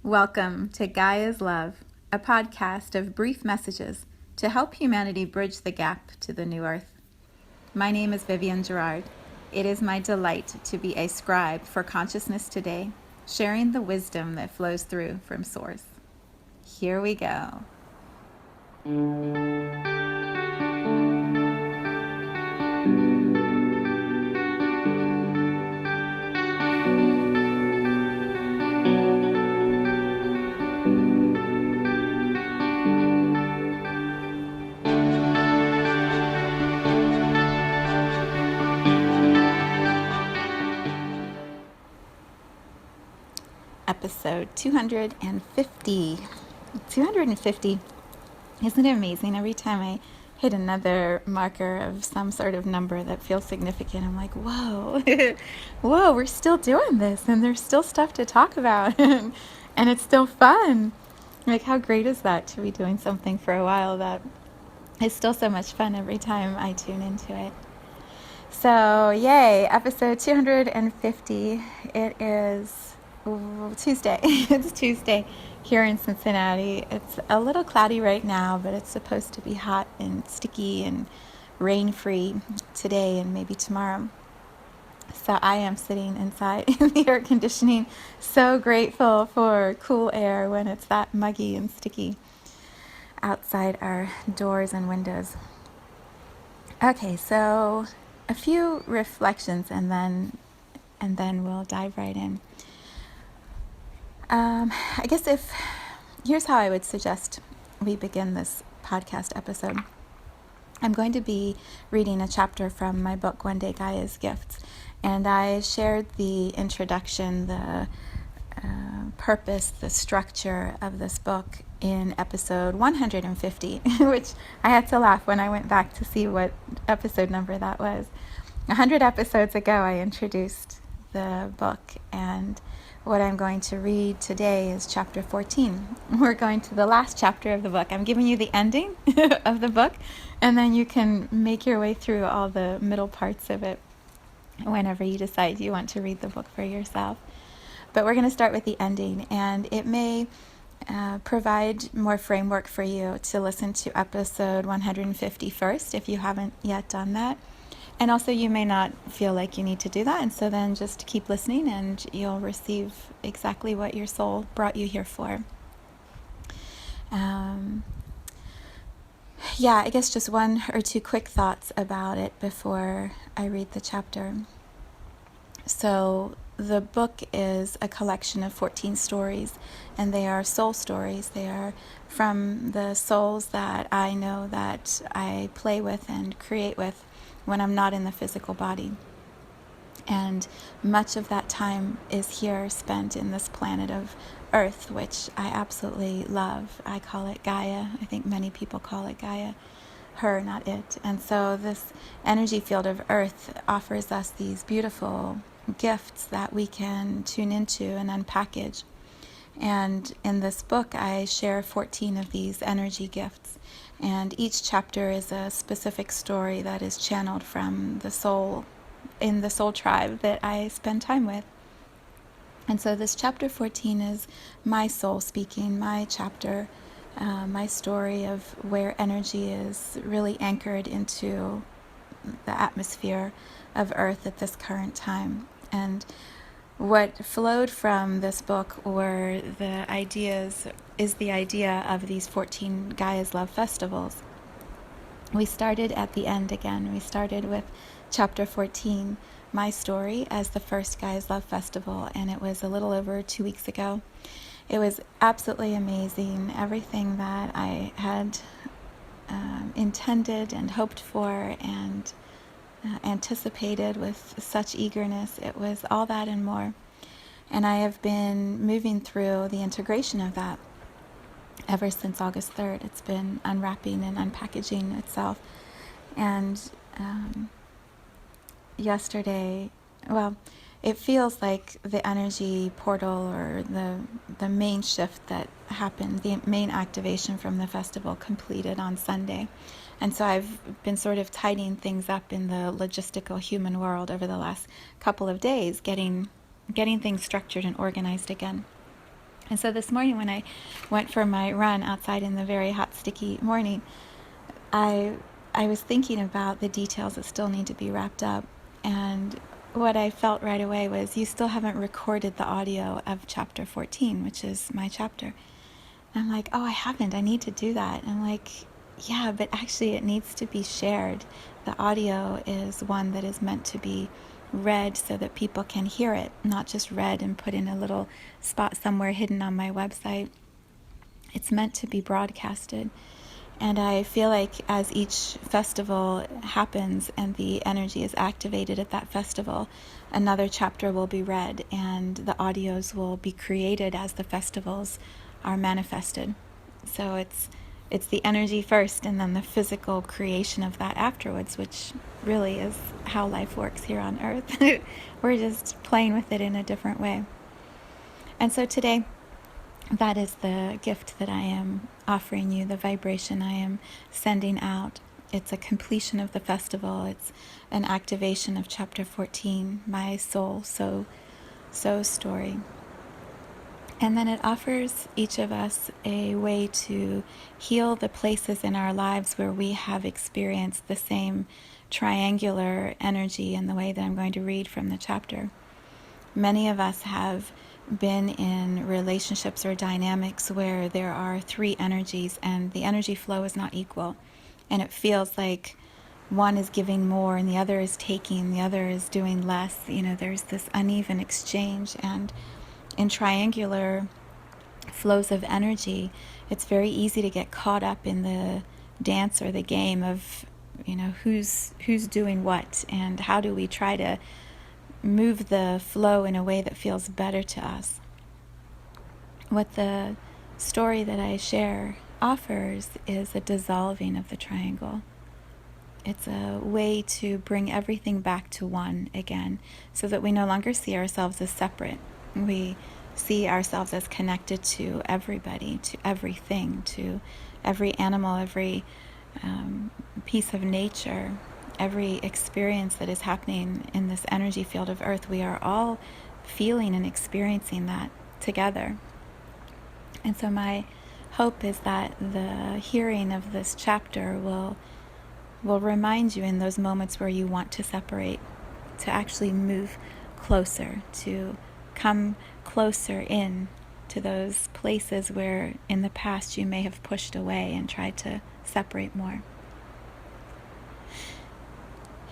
Welcome to Gaia's Love, a podcast of brief messages to help humanity bridge the gap to the new earth. My name is Vivienne Gerard. It is my delight to be a scribe for consciousness today, sharing the wisdom that flows through from Source. Here we go. Episode 250. 250. Isn't it amazing? Every time I hit another marker of some sort of number that feels significant, I'm like, whoa, whoa, we're still doing this and there's still stuff to talk about and it's still fun. Like, how great is that to be doing something for a while that is still so much fun every time I tune into it. So, yay, episode 250. It is Tuesday. It's Tuesday here in Cincinnati. It's a little cloudy right now, but it's supposed to be hot and sticky and rain-free today and maybe tomorrow. So I am sitting inside in the air conditioning, so grateful for cool air when it's that muggy and sticky outside our doors and windows. Okay, so a few reflections and then we'll dive right in. I guess here's how I would suggest we begin this podcast episode. I'm going to be reading a chapter from my book, One Day Gaia's Gift, and I shared the introduction, the purpose, the structure of this book in episode 150, which I had to laugh when I went back to see what episode number that was. 100 episodes ago, I introduced the book, and what I'm going to read today is chapter 14. We're going to the last chapter of the book. I'm giving you the ending of the book, and then you can make your way through all the middle parts of it whenever you decide you want to read the book for yourself. But we're going to start with the ending, and it may provide more framework for you to listen to episode 150 first if you haven't yet done that. And also you may not feel like you need to do that, and so then just keep listening and you'll receive exactly what your soul brought you here for. I guess just one or two quick thoughts about it before I read the chapter. So the book is a collection of 14 stories, and they are soul stories. They are from the souls that I know that I play with and create with when I'm not in the physical body. And much of that time is here spent in this planet of Earth, which I absolutely love. I call it Gaia. I think many people call it Gaia. Her, not it. And so this energy field of Earth offers us these beautiful gifts that we can tune into and unpackage. And in this book, I share 14 of these energy gifts. And each chapter is a specific story that is channeled from the soul, in the soul tribe that I spend time with. And so this chapter 14 is my soul speaking, my chapter, my story of where energy is really anchored into the atmosphere of Earth at this current time. And what flowed from this book were the idea of these 14 Gaia's Love festivals. We started at the end again. We started with chapter 14, my story, as the first Gaia's Love festival, and it was a little over 2 weeks ago. It was absolutely amazing. Everything that I had intended and hoped for and anticipated with such eagerness. It was all that and more. And I have been moving through the integration of that ever since August 3rd. It's been unwrapping and unpackaging itself. And yesterday, it feels like the energy portal or the main shift that happened, the main activation from the festival completed on Sunday. And so I've been sort of tidying things up in the logistical human world over the last couple of days, getting things structured and organized again. And so this morning when I went for my run outside in the very hot, sticky morning, I was thinking about the details that still need to be wrapped up. And what I felt right away was, you still haven't recorded the audio of chapter 14, which is my chapter. And I'm like, oh, I haven't. I need to do that. And I'm like, yeah, but actually it needs to be shared. The audio is one that is meant to be read so that people can hear it, not just read and put in a little spot somewhere hidden on my website. It's meant to be broadcasted. And I feel like as each festival happens and the energy is activated at that festival, another chapter will be read and the audios will be created as the festivals are manifested. So it's the energy first and then the physical creation of that afterwards, which really is how life works here on earth. We're just playing with it in a different way. And so today, that is the gift that I am offering you, the vibration I am sending out. It's a completion of the festival. It's an activation of chapter 14, my SOs Story. And then it offers each of us a way to heal the places in our lives where we have experienced the same triangular energy in the way that I'm going to read from the chapter. Many of us have been in relationships or dynamics where there are three energies and the energy flow is not equal. And it feels like one is giving more and the other is taking, the other is doing less. There's this uneven exchange. And in triangular flows of energy, it's very easy to get caught up in the dance or the game of, who's doing what and how do we try to move the flow in a way that feels better to us. What the story that I share offers is a dissolving of the triangle. It's a way to bring everything back to one again, so that we no longer see ourselves as separate. We see ourselves as connected to everybody, to everything, to every animal, every piece of nature, every experience that is happening in this energy field of Earth. We are all feeling and experiencing that together. And so my hope is that the hearing of this chapter will remind you in those moments where you want to separate, to actually move closer, to come closer in to those places where in the past you may have pushed away and tried to separate more.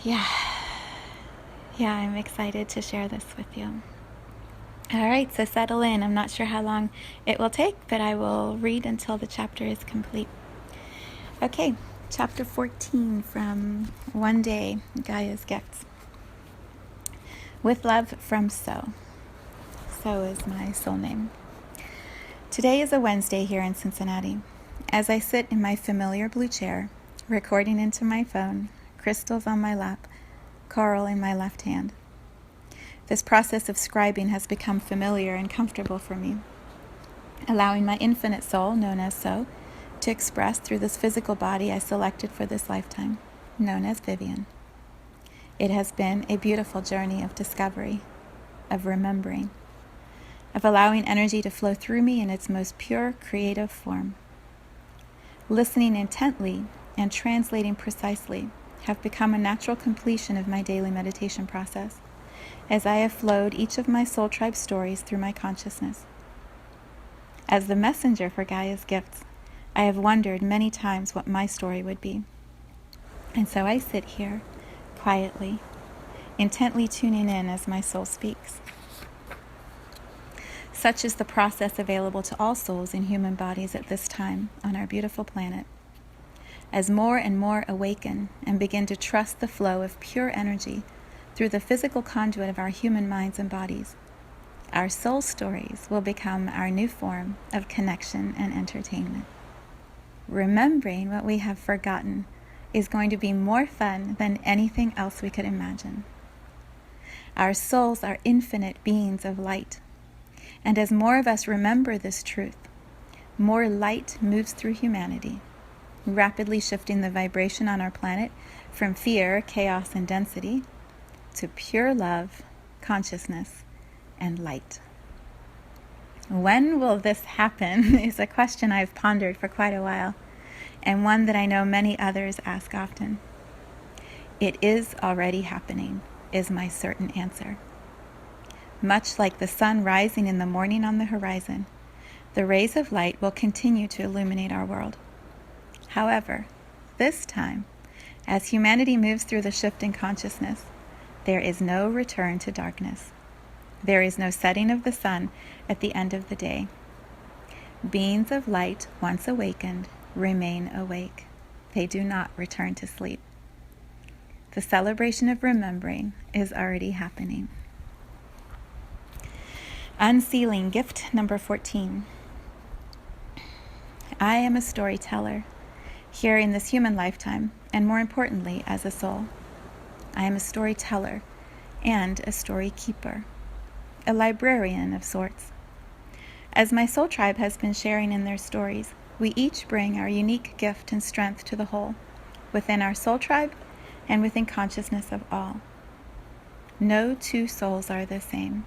Yeah, I'm excited to share this with you. All right, so settle in. I'm not sure how long it will take, but I will read until the chapter is complete. Okay, chapter 14 from One Day, Gaia's Gift. With love from So. So is my soul name. Today is a Wednesday here in Cincinnati. As I sit in my familiar blue chair, recording into my phone, crystals on my lap, coral in my left hand. This process of scribing has become familiar and comfortable for me, allowing my infinite soul, known as So, to express through this physical body I selected for this lifetime, known as Vivienne. It has been a beautiful journey of discovery, of remembering, of allowing energy to flow through me in its most pure creative form. Listening intently and translating precisely have become a natural completion of my daily meditation process, as I have flowed each of my soul tribe stories through my consciousness. As the messenger for Gaia's gifts, I have wondered many times what my story would be. And so I sit here, quietly, intently tuning in as my soul speaks. Such is the process available to all souls in human bodies at this time on our beautiful planet. As more and more awaken and begin to trust the flow of pure energy through the physical conduit of our human minds and bodies, our soul stories will become our new form of connection and entertainment. Remembering what we have forgotten is going to be more fun than anything else we could imagine. Our souls are infinite beings of light, and as more of us remember this truth, more light moves through humanity, rapidly shifting the vibration on our planet from fear, chaos, and density to pure love, consciousness, and light. When will this happen is a question I've pondered for quite a while, and one that I know many others ask often. It is already happening, is my certain answer. Much like the sun rising in the morning on the horizon, the rays of light will continue to illuminate our world. However, this time, as humanity moves through the shift in consciousness, there is no return to darkness. There is no setting of the sun at the end of the day. Beings of light, once awakened, remain awake. They do not return to sleep. The celebration of remembering is already happening. Unsealing Gift number 14. I am a storyteller, here in this human lifetime, and more importantly, as a soul. I am a storyteller and a story keeper, a librarian of sorts. As my soul tribe has been sharing in their stories, we each bring our unique gift and strength to the whole, within our soul tribe and within consciousness of all. No two souls are the same.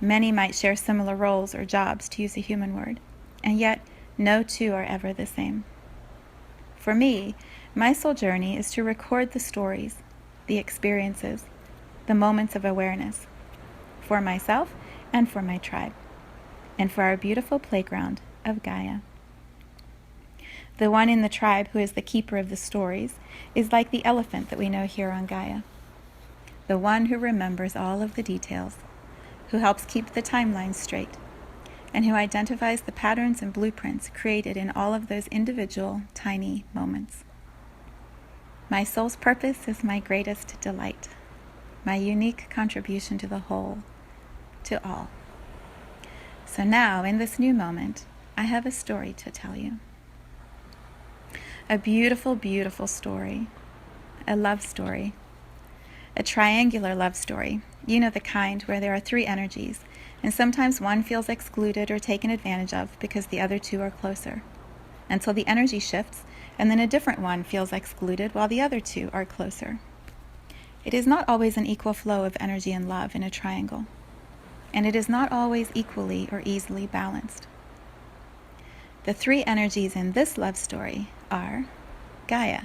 Many might share similar roles or jobs, to use a human word, and yet no two are ever the same. For me, my soul journey is to record the stories, the experiences, the moments of awareness, for myself and for my tribe, and for our beautiful playground of Gaia. The one in the tribe who is the keeper of the stories is like the elephant that we know here on Gaia, the one who remembers all of the details, who helps keep the timelines straight, and who identifies the patterns and blueprints created in all of those individual, tiny moments. My soul's purpose is my greatest delight, my unique contribution to the whole, to all. So now, in this new moment, I have a story to tell you. A beautiful, beautiful story. A love story. A triangular love story. You know, the kind where there are three energies, and sometimes one feels excluded or taken advantage of because the other two are closer, until the energy shifts, and then a different one feels excluded while the other two are closer. It is not always an equal flow of energy and love in a triangle, and it is not always equally or easily balanced. The three energies in this love story are Gaia,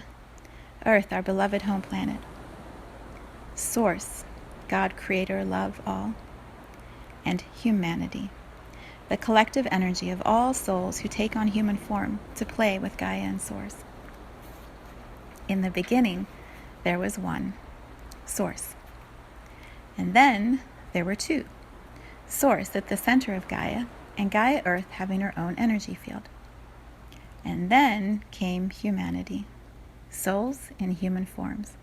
Earth, our beloved home planet; Source, God, Creator, Love, all; and humanity, the collective energy of all souls who take on human form to play with Gaia and Source. In the beginning, there was one, Source. And then there were two, Source at the center of Gaia, and Gaia Earth having her own energy field. And then came humanity, souls in human forms.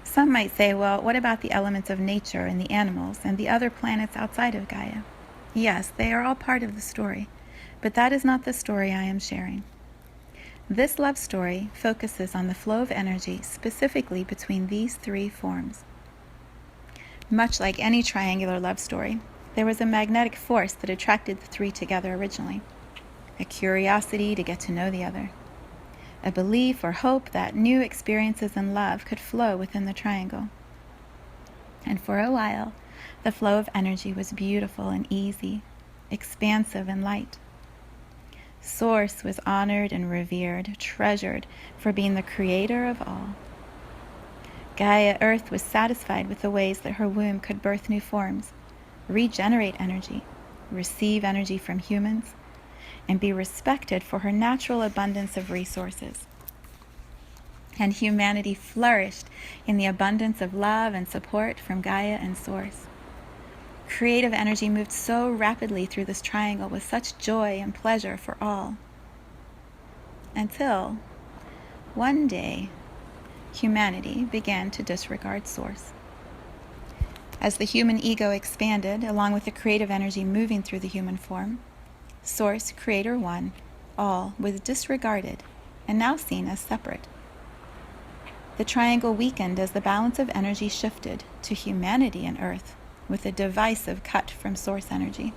Some might say, well, what about the elements of nature and the animals and the other planets outside of Gaia? Yes, they are all part of the story, but that is not the story I am sharing. This love story focuses on the flow of energy specifically between these three forms. Much like any triangular love story, there was a magnetic force that attracted the three together originally, a curiosity to get to know the other, a belief or hope that new experiences in love could flow within the triangle. And for a while, the flow of energy was beautiful and easy, expansive and light. Source was honored and revered, treasured for being the creator of all. Gaia Earth was satisfied with the ways that her womb could birth new forms, regenerate energy, receive energy from humans, and be respected for her natural abundance of resources. And humanity flourished in the abundance of love and support from Gaia and Source. Creative energy moved so rapidly through this triangle with such joy and pleasure for all. Until one day, humanity began to disregard Source. As the human ego expanded, along with the creative energy moving through the human form, Source, Creator One, all was disregarded and now seen as separate. The triangle weakened as the balance of energy shifted to humanity and Earth, with a divisive cut from Source energy.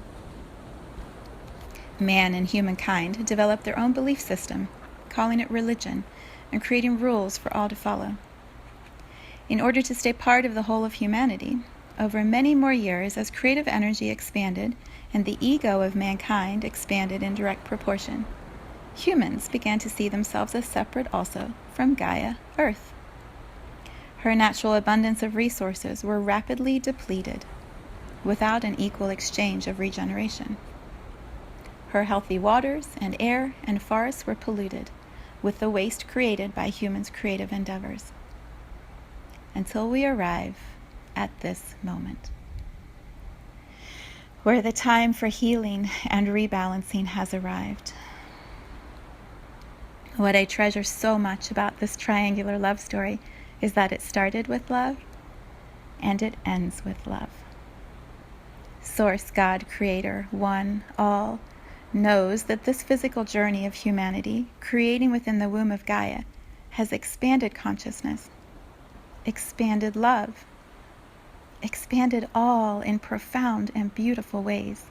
Man and humankind developed their own belief system, calling it religion, and creating rules for all to follow. In order to stay part of the whole of humanity, over many more years as creative energy expanded and the ego of mankind expanded in direct proportion. Humans began to see themselves as separate also from Gaia, Earth. Her natural abundance of resources were rapidly depleted without an equal exchange of regeneration. Her healthy waters and air and forests were polluted with the waste created by humans' creative endeavors. Until we arrive at this moment, where the time for healing and rebalancing has arrived. What I treasure so much about this triangular love story is that it started with love and it ends with love. Source, God, Creator, One, All, knows that this physical journey of humanity, creating within the womb of Gaia, has expanded consciousness, expanded love, expanded all in profound and beautiful ways.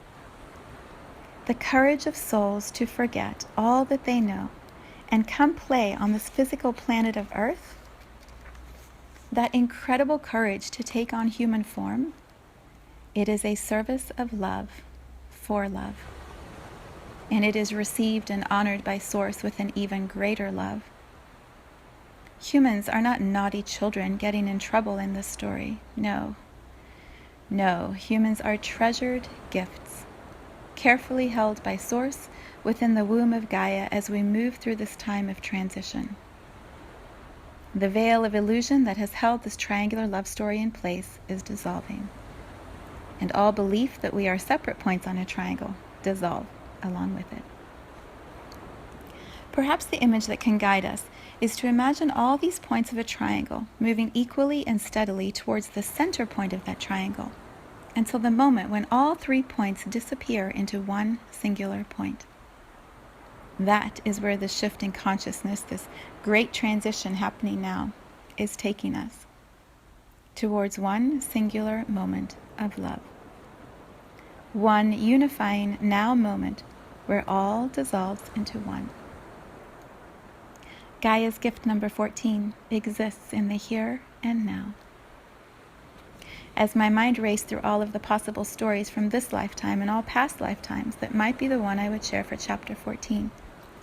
The courage of souls to forget all that they know and come play on this physical planet of Earth, that incredible courage to take on human form, it is a service of love for love. And it is received and honored by Source with an even greater love. Humans are not naughty children getting in trouble in this story. No. No, humans are treasured gifts, carefully held by Source within the womb of Gaia as we move through this time of transition. The veil of illusion that has held this triangular love story in place is dissolving, and all belief that we are separate points on a triangle dissolve along with it. Perhaps the image that can guide us is to imagine all these points of a triangle moving equally and steadily towards the center point of that triangle until the moment when all 3 points disappear into one singular point. That is where the shift in consciousness, this great transition happening now, is taking us towards one singular moment of love. One unifying now moment where all dissolves into one. Gaia's gift number 14 exists in the here and now. As my mind raced through all of the possible stories from this lifetime and all past lifetimes that might be the one I would share for chapter 14,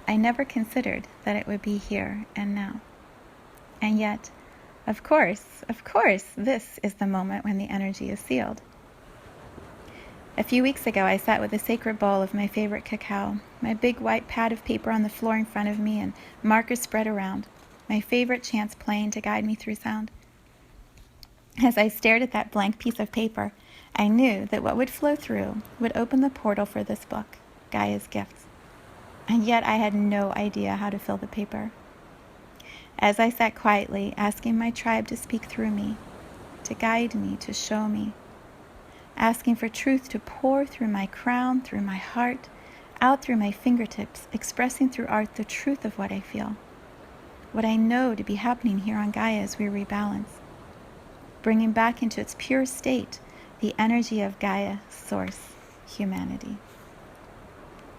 I never considered that it would be here and now. And yet, of course, this is the moment when the energy is sealed. A few weeks ago, I sat with a sacred bowl of my favorite cacao, my big white pad of paper on the floor in front of me, and markers spread around, my favorite chants playing to guide me through sound. As I stared at that blank piece of paper, I knew that what would flow through would open the portal for this book, Gaia's Gifts. And yet I had no idea how to fill the paper. As I sat quietly, asking my tribe to speak through me, to guide me, to show me, asking for truth to pour through my crown, through my heart, out through my fingertips, expressing through art the truth of what I feel, what I know to be happening here on Gaia as we rebalance, bringing back into its pure state the energy of Gaia, Source, humanity.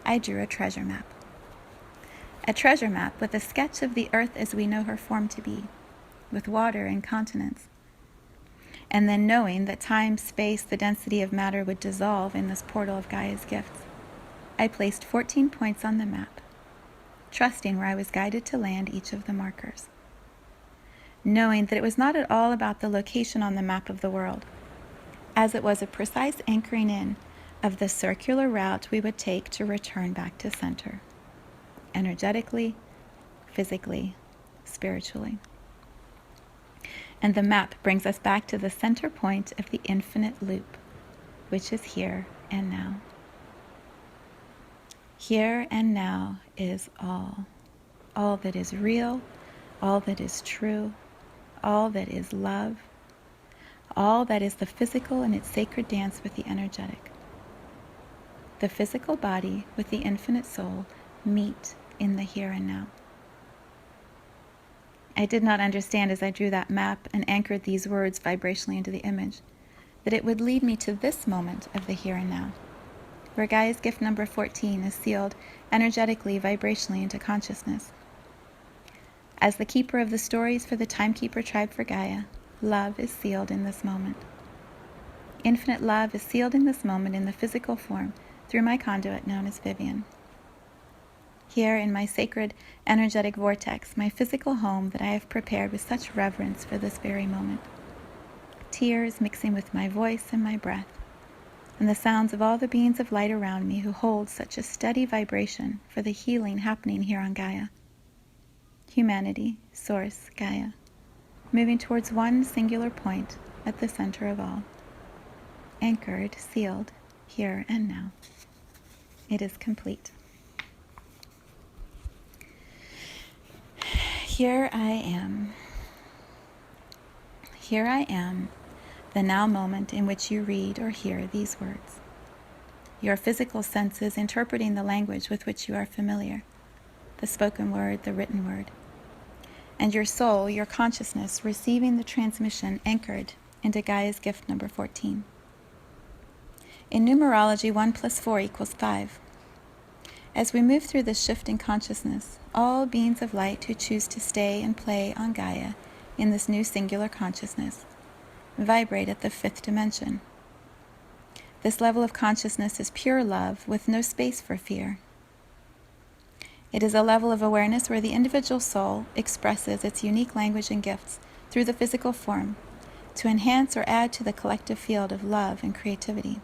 I drew a treasure map. A treasure map with a sketch of the earth as we know her form to be, with water and continents. And then knowing that time, space, the density of matter would dissolve in this portal of Gaia's gifts, I placed 14 points on the map, trusting where I was guided to land each of the markers. Knowing that it was not at all about the location on the map of the world, as it was a precise anchoring in of the circular route we would take to return back to center, energetically, physically, spiritually. And the map brings us back to the center point of the infinite loop, which is here and now. Here and now is all that is real, all that is true, all that is love, all that is the physical in its sacred dance with the energetic. The physical body with the infinite soul meet in the here and now. I did not understand as I drew that map and anchored these words vibrationally into the image, that it would lead me to this moment of the here and now, where Gaia's gift number 14 is sealed energetically, vibrationally into consciousness. As the keeper of the stories for the Timekeeper tribe for Gaia, love is sealed in this moment. Infinite love is sealed in this moment in the physical form through my conduit known as Vivienne. Here in my sacred energetic vortex, my physical home that I have prepared with such reverence for this very moment. Tears mixing with my voice and my breath, and the sounds of all the beings of light around me who hold such a steady vibration for the healing happening here on Gaia. Humanity, Source, Gaia, moving towards one singular point at the center of all. Anchored, sealed, here and now. It is complete. Here I am. Here I am, the now moment in which you read or hear these words. Your physical senses interpreting the language with which you are familiar, the spoken word, the written word, and your soul, your consciousness, receiving the transmission anchored into Gaia's gift number 14. In numerology, 1 + 4 = 5. As we move through this shift in consciousness, all beings of light who choose to stay and play on Gaia in this new singular consciousness vibrate at the 5th dimension. This level of consciousness is pure love with no space for fear. It is a level of awareness where the individual soul expresses its unique language and gifts through the physical form to enhance or add to the collective field of love and creativity.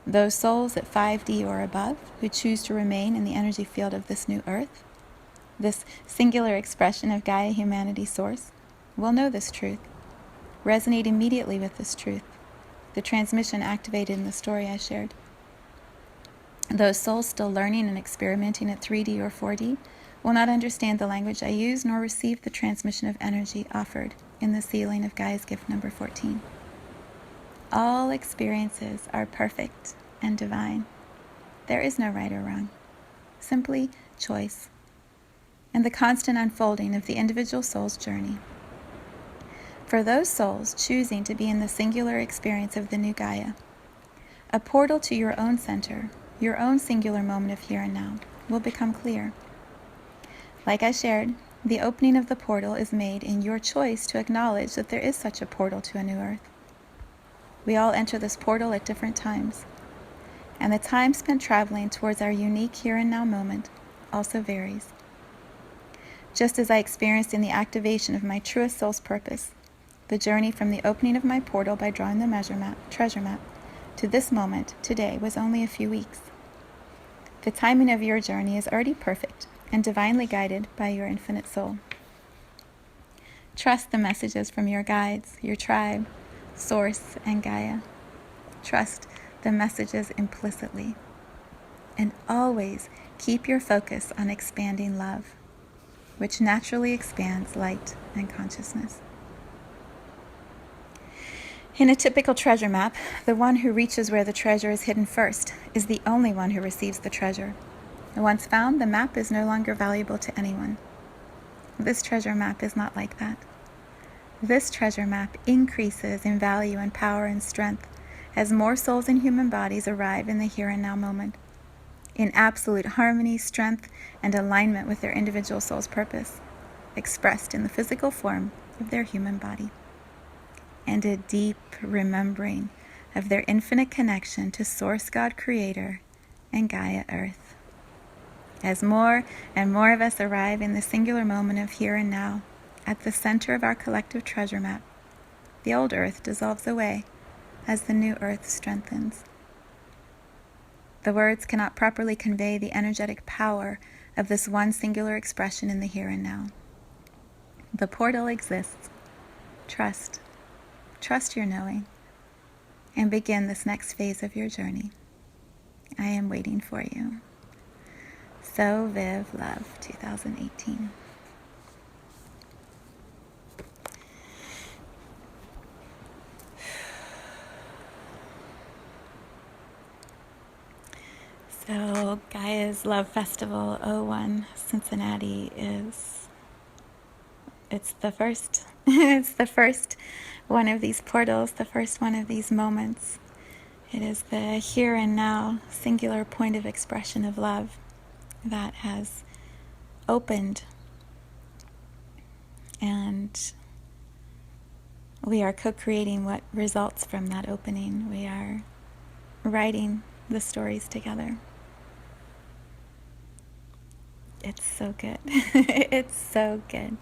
Those souls at 5D or above who choose to remain in the energy field of this new earth, this singular expression of Gaia Humanity Source, will know this truth, resonate immediately with this truth, the transmission activated in the story I shared. Those souls still learning and experimenting at 3D or 4D will not understand the language I use nor receive the transmission of energy offered in the sealing of Gaia's gift number 14. All experiences are perfect and divine. There is no right or wrong, simply choice, and the constant unfolding of the individual soul's journey. For those souls choosing to be in the singular experience of the new Gaia, a portal to your own center, your own singular moment of here and now, will become clear. Like I shared, the opening of the portal is made in your choice to acknowledge that there is such a portal to a new earth. We all enter this portal at different times, and the time spent traveling towards our unique here and now moment also varies. Just as I experienced in the activation of my truest soul's purpose, the journey from the opening of my portal by drawing the treasure map, to this moment, today, was only a few weeks. The timing of your journey is already perfect and divinely guided by your infinite soul. Trust the messages from your guides, your tribe, Source, and Gaia. Trust the messages implicitly. And always keep your focus on expanding love, which naturally expands light and consciousness. In a typical treasure map, the one who reaches where the treasure is hidden first is the only one who receives the treasure. Once found, the map is no longer valuable to anyone. This treasure map is not like that. This treasure map increases in value and power and strength as more souls in human bodies arrive in the here and now moment, in absolute harmony, strength, and alignment with their individual soul's purpose, expressed in the physical form of their human body, and a deep remembering of their infinite connection to Source God Creator and Gaia Earth. As more and more of us arrive in the singular moment of here and now, at the center of our collective treasure map, the old earth dissolves away as the new earth strengthens. The words cannot properly convey the energetic power of this one singular expression in the here and now. The portal exists. Trust your knowing, and begin this next phase of your journey. I am waiting for you. So Viv Love, 2018. So Gaia's Love Festival 01 Cincinnati it's the first it's the first one of these portals, the first one of these moments. It is the here and now singular point of expression of love that has opened, and we are co-creating what results from that opening. We are writing the stories together. It's so good. It's so good.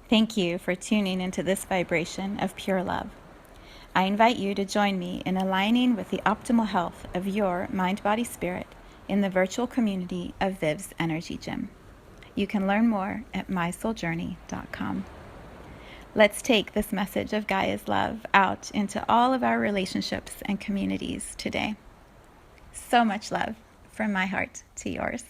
Thank you for tuning into this vibration of pure love. I invite you to join me in aligning with the optimal health of your mind, body, spirit in the virtual community of Viv's Energy Gym. You can learn more at mysouljourney.com. Let's take this message of Gaia's love out into all of our relationships and communities today. So much love from my heart to yours.